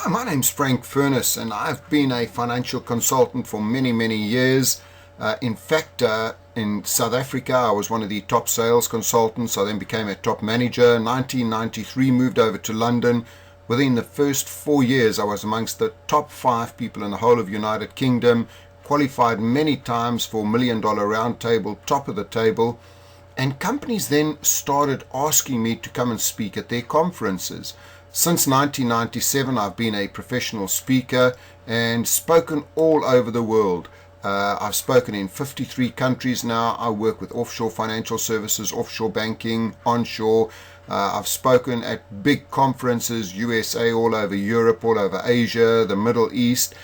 Hi, my name's Furness, and I've been a financial consultant for many years. In fact, in South Africa, I was one of the top sales consultants. I then became a top manager. In 1993, moved over to London. Within the first 4 years, I was amongst the top 5 people in the whole of United Kingdom, qualified many times for $1 Million Round Table, top of the table. And companies then started asking me to come and speak at their conferences. Since 1997, I've been a professional speaker and spoken all over the world. I've spoken in 53 countries now. I work with offshore financial services, offshore banking, onshore. I've spoken at big conferences, USA, all over Europe, all over Asia, the Middle East.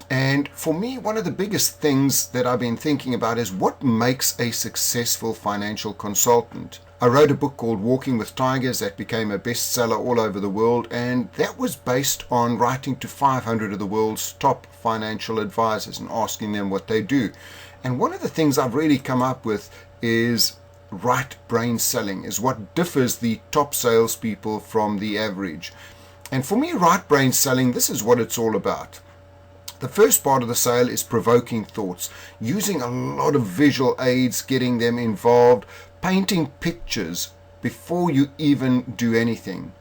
And for me, one of the biggest things that I've been thinking about is what makes a successful financial consultant. I wrote a book called Walking with Tigers that became a bestseller all over the world, and that was based on writing to 500 of the world's top financial advisors and asking them what they do. And one of the things I've really come up with is right brain selling, is what differs the top salespeople from the average. And for me, right brain selling, this is what it's all about. The first part of the sale is provoking thoughts, using a lot of visual aids, getting them involved, painting pictures before you even do anything.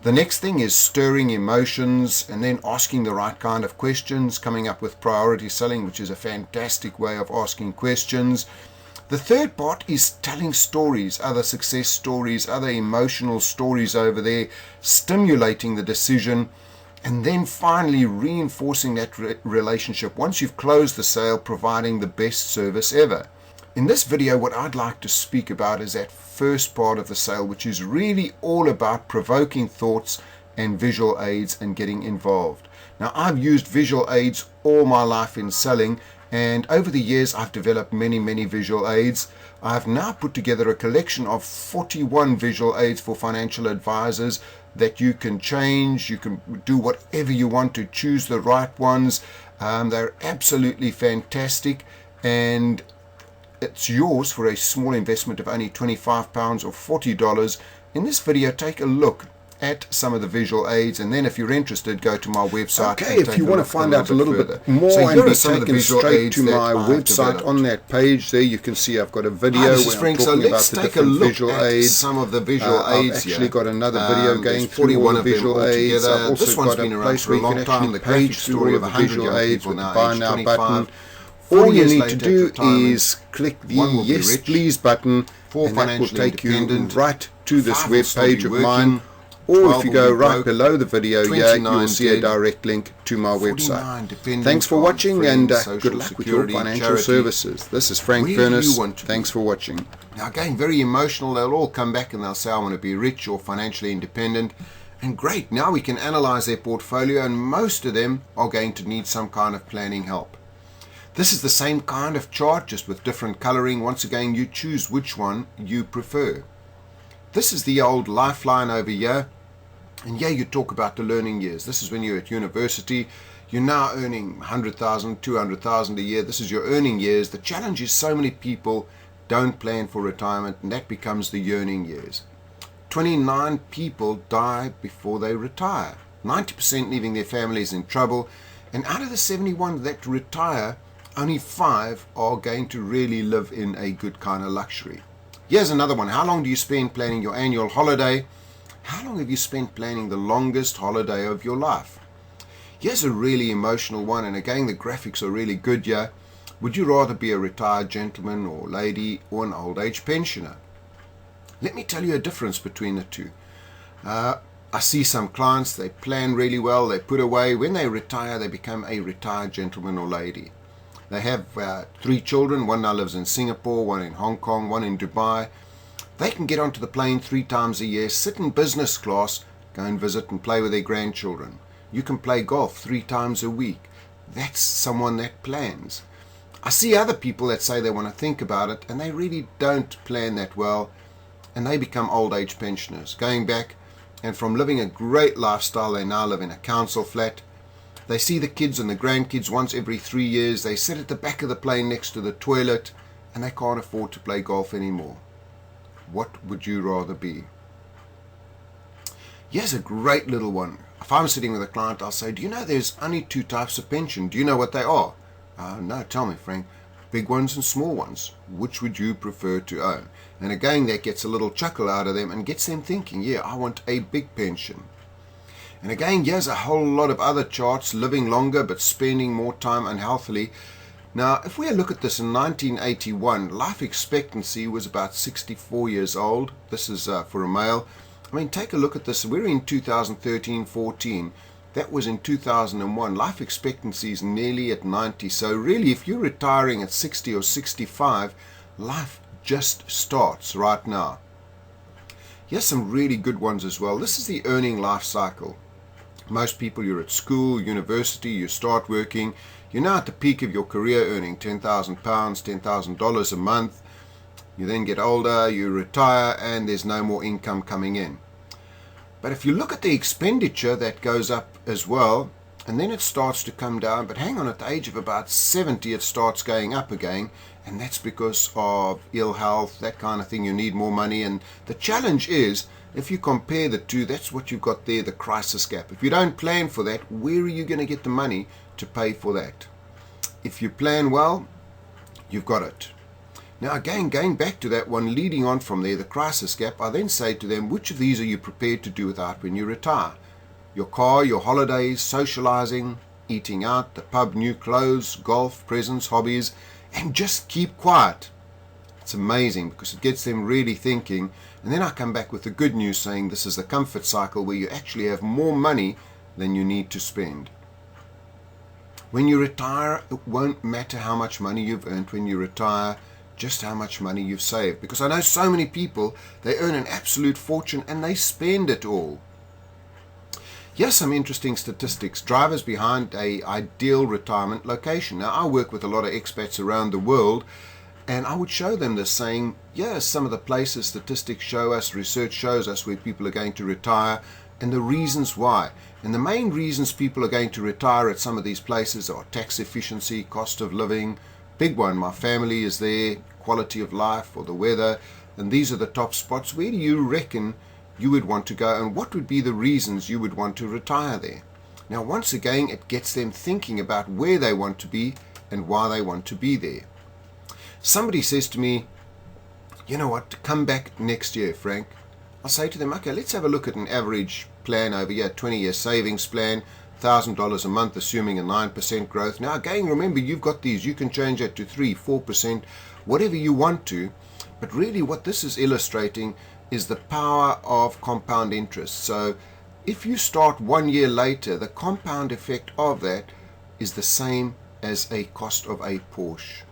The next thing is stirring emotions and then asking the right kind of questions, coming up with priority selling, which is a fantastic way of asking questions. The third part is telling stories, other success stories, other emotional stories over there, stimulating the decision, and then finally reinforcing that relationship. Once you've closed the sale, providing the best service ever. In this video, what I'd like to speak about is that first part of the sale, which is really all about provoking thoughts and visual aids and getting involved. Now, I've used visual aids all my life in selling, and over the years, I've developed many visual aids. I've now put together a collection of 41 visual aids for financial advisors that you can change. You can do whatever you want to, choose the right ones. They're absolutely fantastic, and it's yours for a small investment of only £25 or $40. In this video, take a look at some of the visual aids, and then if you're interested, go to my website. Okay, if you want to find out a little bit more and be taken straight to my website, on that page there you can see I've got a video where I'm talking about the different visual aids. Some of the visual aids. I've actually got another video going through all the visual aids. I've also got a place where you can actually page through all of the visual aids with the buy now button. All you need to do is click the yes please button, and that will take you right to this web page of mine. Or if you go right below the video here, you will see a direct link to my website. Thanks for watching, and good luck with your financial services. This is Furness. Thanks for watching. Now again, very emotional. They'll all come back and they'll say, I want to be rich or financially independent. And great, now we can analyze their portfolio, and most of them are going to need some kind of planning help. This is the same kind of chart, just with different coloring. Once again, you choose which one you prefer. This is the old lifeline over here. And yeah, you talk about the learning years. This is when you're at university. You're now earning 100,000, 200,000 a year. This is your earning years. The challenge is so many people don't plan for retirement, and that becomes the yearning years. 29 people die before they retire. 90% leaving their families in trouble. And out of the 71 that retire, only 5 are going to really live in a good kind of luxury. Here's another one. How long do you spend planning your annual holiday? How long have you spent planning the longest holiday of your life? Here's a really emotional one, and again, the graphics are really good here. Would you rather be a retired gentleman or lady or an old age pensioner? Let me tell you a difference between the two. I see some clients, they plan really well, they put away. When they retire, they become a retired gentleman or lady. They have 3 children. One now lives in Singapore, one in Hong Kong, one in Dubai. They can get onto the plane 3 times a year, sit in business class, go and visit and play with their grandchildren. You can play golf 3 times a week. That's someone that plans. I see other people that say they want to think about it, and they really don't plan that well, and they become old age pensioners, going back, and from living a great lifestyle, they now live in a council flat. They see the kids and the grandkids once every 3 years. They sit at the back of the plane next to the toilet, and they can't afford to play golf anymore. What would you rather be? Here's a great little one. If I'm sitting with a client, I'll say, do you know there's only 2 types of pension? Do you know what they are? No, tell me, Frank. Big ones and small ones. Which would you prefer to own? And again, that gets a little chuckle out of them and gets them thinking, yeah, I want a big pension. And again, here's a whole lot of other charts, living longer but spending more time unhealthily. Now, if we look at this in 1981, life expectancy was about 64 years old. This is for a male. I mean, take a look at this. We're in 2013-14. That was in 2001. Life expectancy is nearly at 90. So really, if you're retiring at 60 or 65, life just starts right now. Here's some really good ones as well. This is the earning life cycle. Most people, you're at school, university, you start working. You're now at the peak of your career earning £10,000, $10,000 a month. You then get older, you retire, and there's no more income coming in. But if you look at the expenditure, that goes up as well, and then it starts to come down. But hang on, at the age of about 70, it starts going up again, and that's because of ill health, that kind of thing. You need more money, and the challenge is, if you compare the two, that's what you've got there, the crisis gap. If you don't plan for that, where are you going to get the money to pay for that? If you plan well, you've got it. Now again, going back to that one, leading on from there, the crisis gap, I then say to them, which of these are you prepared to do without when you retire? Your car, your holidays, socializing, eating out, the pub, new clothes, golf, presents, hobbies, and just keep quiet. It's amazing because it gets them really thinking. And then I come back with the good news saying this is the comfort cycle where you actually have more money than you need to spend. When you retire, it won't matter how much money you've earned when you retire, just how much money you've saved. Because I know so many people, they earn an absolute fortune and they spend it all. Here's some interesting statistics. Drivers behind an ideal retirement location. Now, I work with a lot of expats around the world, and I would show them this, saying, yes, some of the places statistics show us, research shows us where people are going to retire, and the reasons why. And the main reasons people are going to retire at some of these places are tax efficiency, cost of living. Big one, my family is there, quality of life, or the weather, and these are the top spots. Where do you reckon you would want to go, and what would be the reasons you would want to retire there? Now, once again, it gets them thinking about where they want to be and why they want to be there. Somebody says to me, you know what, come back next year, Frank. I'll say to them, okay, let's have a look at an average plan over here, 20-year savings plan, $1,000 a month, assuming a 9% growth. Now, again, remember, you've got these. You can change that to 3%, 4%, whatever you want to. But really what this is illustrating is the power of compound interest. So if you start 1 year later, the compound effect of that is the same as a cost of a Porsche.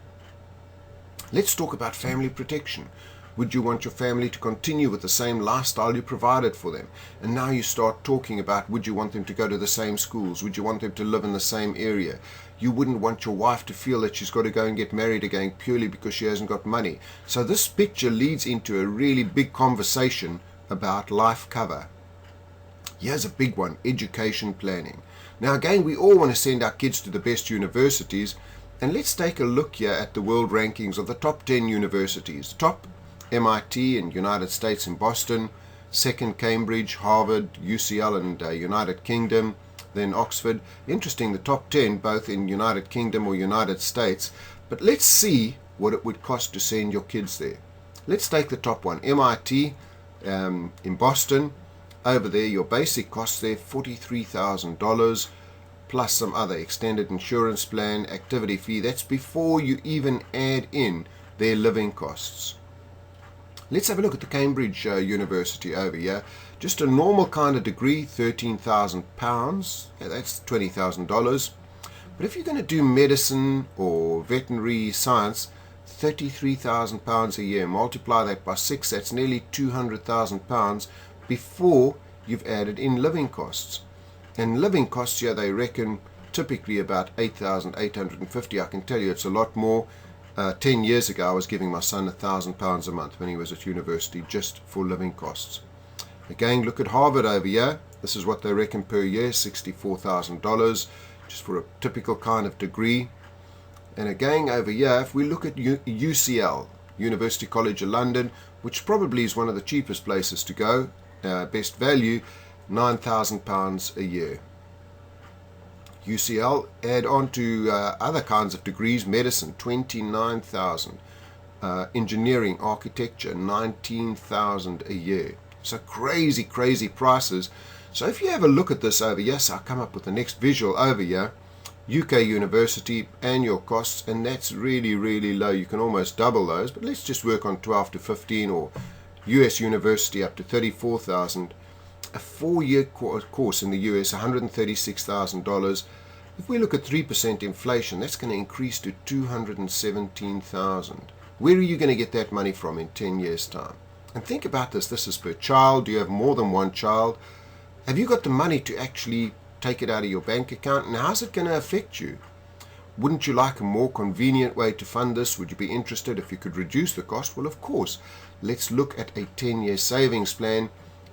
Let's talk about family protection. Would you want your family to continue with the same lifestyle you provided for them? And now you start talking about, would you want them to go to the same schools? Would you want them to live in the same area? You wouldn't want your wife to feel that she's got to go and get married again purely because she hasn't got money. So this picture leads into a really big conversation about life cover. Here's a big one, education planning. Now again, we all want to send our kids to the best universities, and let's take a look here at the world rankings of the top 10 universities. Top, MIT in United States in Boston, second Cambridge, Harvard, UCL in United Kingdom, then Oxford. Interesting, the top 10 both in United Kingdom or United States. But let's see what it would cost to send your kids there. Let's take the top one, MIT in Boston. Over there, your basic cost there, $43,000 plus some other extended insurance plan, activity fee. That's before you even add in their living costs. Let's have a look at the Cambridge University over here. Just a normal kind of degree, £13,000. Yeah, that's $20,000. But if you're going to do medicine or veterinary science, £33,000 a year. Multiply that by 6, that's nearly £200,000 before you've added in living costs. And living costs here, they reckon typically about $8,850. I can tell you it's a lot more. 10 years ago, I was giving my son £1,000 a month when he was at university just for living costs. Again, look at Harvard over here. This is what they reckon per year, $64,000 just for a typical kind of degree. And again, over here, if we look at UCL, University College of London, which probably is one of the cheapest places to go, best value, £9,000 a year. UCL, add on to other kinds of degrees, medicine, 29,000. Engineering, architecture, 19,000 a year. So crazy prices. So if you have a look at this over here, so I'll come up with the next visual over here. UK university annual costs, and that's really low. You can almost double those, but let's just work on 12 to 15, or US university up to 34,000. A 4-year course in the US, $136,000. If we look at 3% inflation, that's going to increase to 217,000. Where are you going to get that money from in 10 years' time? And think about this. This is per child. Do you have more than one child? Have you got the money to actually take it out of your bank account? And how's it going to affect you? Wouldn't you like a more convenient way to fund this? Would you be interested if you could reduce the cost? Well, of course. Let's look at a 10-year savings plan.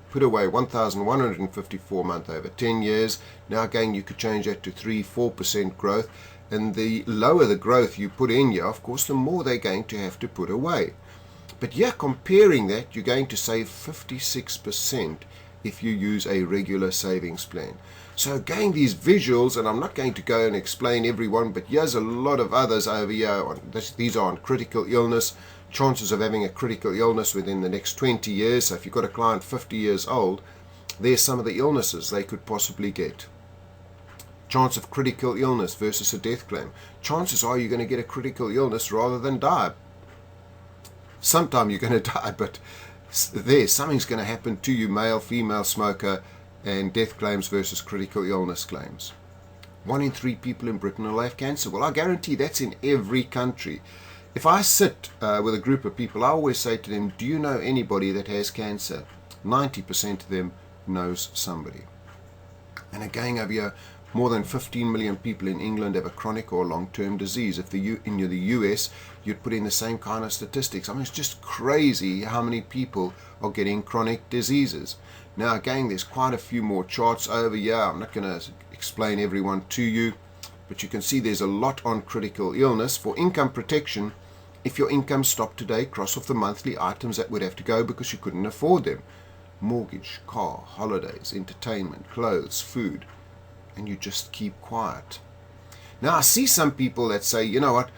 Put away 1,154 a month over 10 years. Now again, you could change that to 3-4% growth. And the lower the growth you put in here, of course, the more they're going to have to put away. But yeah, comparing that, you're going to save 56% if you use a regular savings plan. So again, these visuals, and I'm not going to go and explain every one, but here's a lot of others over here. These are on critical illness, chances of having a critical illness within the next 20 years. So if you've got a client 50 years old, there's some of the illnesses they could possibly get. Chance of critical illness versus a death claim. Chances are you're going to get a critical illness rather than die. Sometime you're going to die, but something's going to happen to you, male, female smoker, and death claims versus critical illness claims. 1 in 3 people in Britain will have cancer. Well, I guarantee that's in every country. If I sit with a group of people, I always say to them, do you know anybody that has cancer? 90% of them knows somebody. And again, over here, more than 15 million people in England have a chronic or long-term disease. If in the US, you'd put in the same kind of statistics. I mean, it's just crazy how many people are getting chronic diseases. Now, again, there's quite a few more charts over here. I'm not going to explain every one to you, but you can see there's a lot on critical illness. For income protection, if your income stopped today, cross off the monthly items that would have to go because you couldn't afford them. Mortgage, car, holidays, entertainment, clothes, food. And you just keep quiet. Now, I see some people that say, you know what,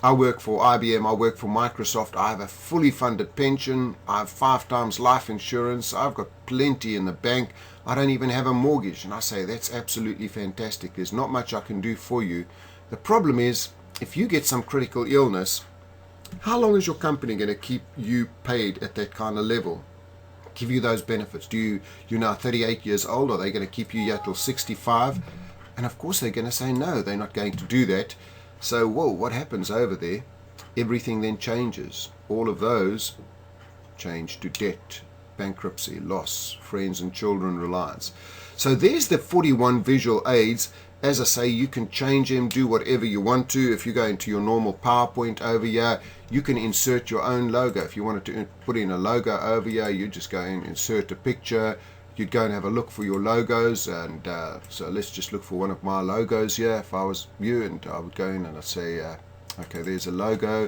I work for IBM, I work for Microsoft, I have a fully funded pension, I have 5 times life insurance, I've got plenty in the bank, I don't even have a mortgage. And I say, that's absolutely fantastic. There's not much I can do for you. The problem is, if you get some critical illness, how long is your company going to keep you paid at that kind of level? Give you those benefits? You're now 38 years old. Are they going to keep you here till 65? And of course they're going to say no, they're not going to do that. So, whoa, what happens over there? Everything then changes. All of those change to debt, bankruptcy, loss, friends and children reliance. So there's the 41 visual aids. As I say, you can change them, do whatever you want to. If you go into your normal PowerPoint over here, you can insert your own logo. If you wanted to put in a logo over here, you just go and insert a picture. You'd go and have a look for your logos, and so let's just look for one of my logos here. If I was you, and I would go in and I'd say, okay, there's a logo.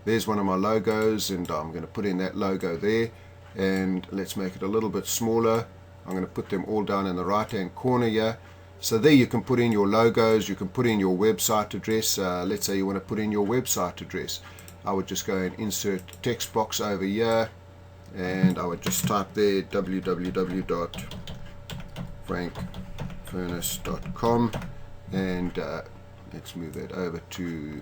There's one of my logos, and I'm going to put in that logo there. And let's make it a little bit smaller. I'm going to put them all down in the right-hand corner here. So there you can put in your logos, you can put in your website address. Let's say you want to put in your website address. I would just go and insert text box over here, and I would just type there www.frankfurness.com, and let's move that over to the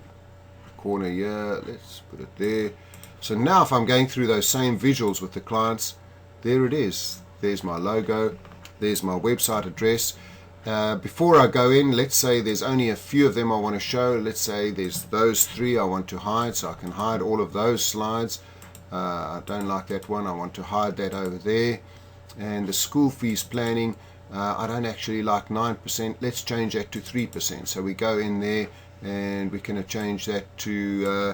corner here. Let's put it there. So now if I'm going through those same visuals with the clients, there it is. There's my logo, there's my website address. Before I go in, let's say there's only a few of them I want to show. Let's say there's those 3 I want to hide, so I can hide all of those slides. I don't like that one, I want to hide that over there. And the school fees planning, I don't actually like 9%, let's change that to 3%. So we go in there and we can change that to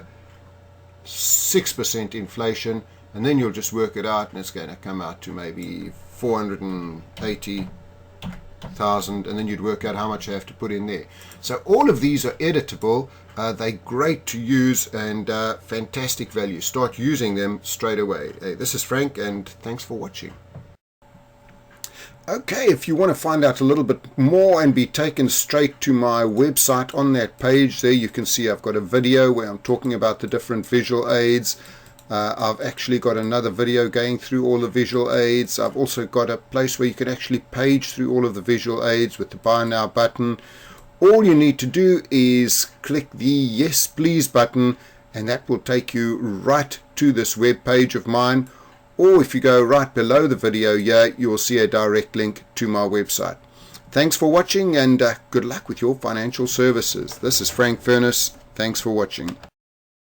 6% inflation, and then you'll just work it out, and it's going to come out to maybe 480,000, and then you'd work out how much you have to put in there. So all of these are editable. They're great to use, and fantastic value. Start using them straight away. Hey, this is Frank, and thanks for watching. Okay, if you want to find out a little bit more and be taken straight to my website, on that page there you can see I've got a video where I'm talking about the different visual aids. I've actually got another video going through all the visual aids. I've also got a place where you can actually page through all of the visual aids with the buy now button. All you need to do is click the yes please button, and that will take you right to this web page of mine. Or if you go right below the video here, you will see a direct link to my website. Thanks for watching, and good luck with your financial services. This is Furness. Thanks for watching.